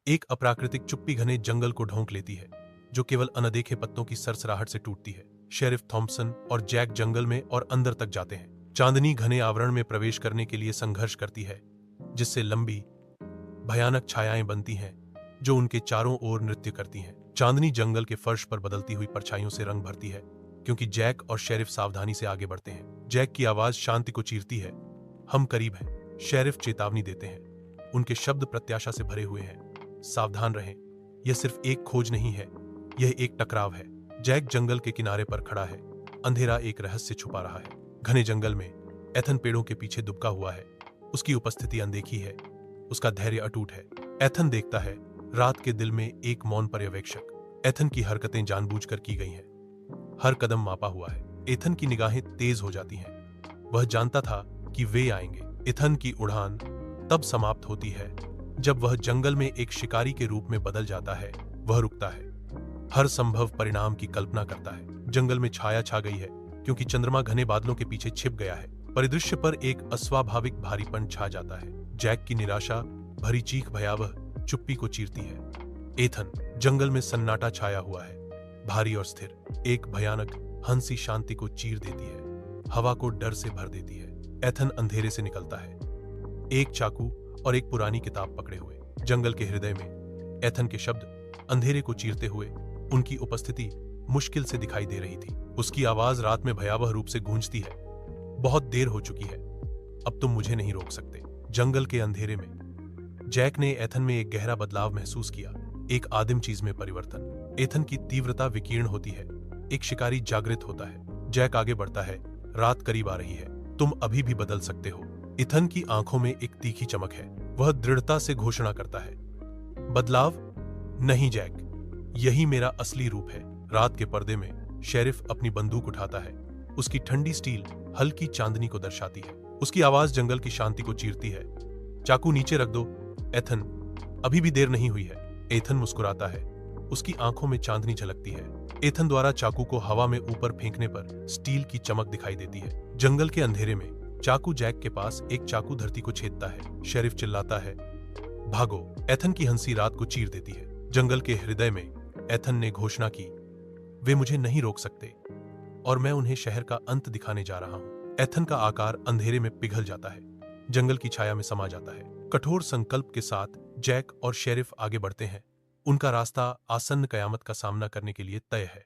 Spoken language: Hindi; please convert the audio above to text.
एक अप्राकृतिक चुप्पी घने जंगल को ढोंक लेती है, जो केवल अनदेखे पत्तों की सरसराहट से टूटती है। शेरिफ थॉम्पसन और जैक जंगल में और अंदर तक जाते हैं। चांदनी घने आवरण में प्रवेश करने के लिए संघर्ष करती है, जिससे लंबी भयानक छायाएं बनती हैं, जो उनके चारों ओर नृत्य करती हैं। चांदनी जंगल के फर्श पर बदलती हुई परछाइयों से रंग भरती है, क्योंकि जैक और शेरिफ सावधानी से आगे बढ़ते हैं। जैक की आवाज शांति को चीरती है, हम करीब हैं। शेरिफ चेतावनी देते हैं, उनके शब्द प्रत्याशा से भरे हुए हैं, सावधान रहें, यह सिर्फ एक खोज नहीं है, यह एक टकराव है। जैक जंगल के किनारे पर खड़ा है, अंधेरा एक रहस्य छुपा रहा है। घने जंगल में एथन पेड़ों के पीछे दुबका हुआ है, उसकी उपस्थिति अनदेखी है, उसका धैर्य अटूट है। एथन देखता है, रात के दिल में एक मौन पर्यवेक्षक। एथन की हरकतें जानबूझकर की गई हैं, हर कदम मापा हुआ है। एथन की निगाहें तेज हो जाती हैं, वह जानता था कि वे आएंगे। एथन की उड़ान तब समाप्त होती है जब वह जंगल में एक शिकारी के रूप में बदल जाता है। वह रुकता है, हर संभव परिणाम की कल्पना करता है। जंगल में छाया छा गई है, क्योंकि चंद्रमा घने बादलों के पीछे छिप गया है। परिदृश्य पर एक अस्वाभाविक भारीपन छा जाता है। जैक की निराशा भरी चीख भयावह चुप्पी को चीरती है। एथन जंगल में सन्नाटा छाया हुआ है, भारी और स्थिर। एक भयानक हंसी शांति को चीर देती है, हवा को डर से भर देती है। एथन अंधेरे से निकलता है, एक चाकू और एक पुरानी किताब पकड़े हुए। जंगल के हृदय में एथन के शब्द अंधेरे को चीरते हुए, उनकी उपस्थिति मुश्किल से दिखाई दे रही थी। उसकी आवाज रात में भयावह रूप से गूंजती है, बहुत देर हो चुकी है, अब तुम मुझे नहीं रोक सकते। जंगल के अंधेरे में जैक ने एथन में एक गहरा बदलाव महसूस किया, एक आदिम चीज में परिवर्तन। एथन की तीव्रता विकीर्ण होती है, एक शिकारी जागृत होता है। जैक आगे बढ़ता है, रात करीब आ रही है, तुम अभी भी बदल सकते हो। एथन की आंखों में एक तीखी चमक है, वह दृढ़ता से घोषणा करता है, बदलाव नहीं जैक, यही मेरा असली रूप है। रात के पर्दे में शेरिफ अपनी बंदूक उठाता है, उसकी ठंडी स्टील हल्की चांदनी को दर्शाती है। उसकी आवाज जंगल की शांति को चीरती है, चाकू नीचे रख दो एथन, अभी भी देर नहीं हुई है। एथन मुस्कुराता है, उसकी आंखों में चांदनी झलकती है। एथन द्वारा चाकू को हवा में ऊपर फेंकने पर स्टील की चमक दिखाई देती है। जंगल के अंधेरे में चाकू जैक के पास एक चाकू धरती को छेदता है। शेरिफ चिल्लाता है, भागो। एथन की हंसी रात को चीर देती है। जंगल के हृदय में एथन ने घोषणा की, वे मुझे नहीं रोक सकते और मैं उन्हें शहर का अंत दिखाने जा रहा हूं। एथन का आकार अंधेरे में पिघल जाता है, जंगल की छाया में समा जाता है। कठोर संकल्प के साथ जैक और शेरिफ आगे बढ़ते हैं, उनका रास्ता आसन्न कयामत का सामना करने के लिए तय है।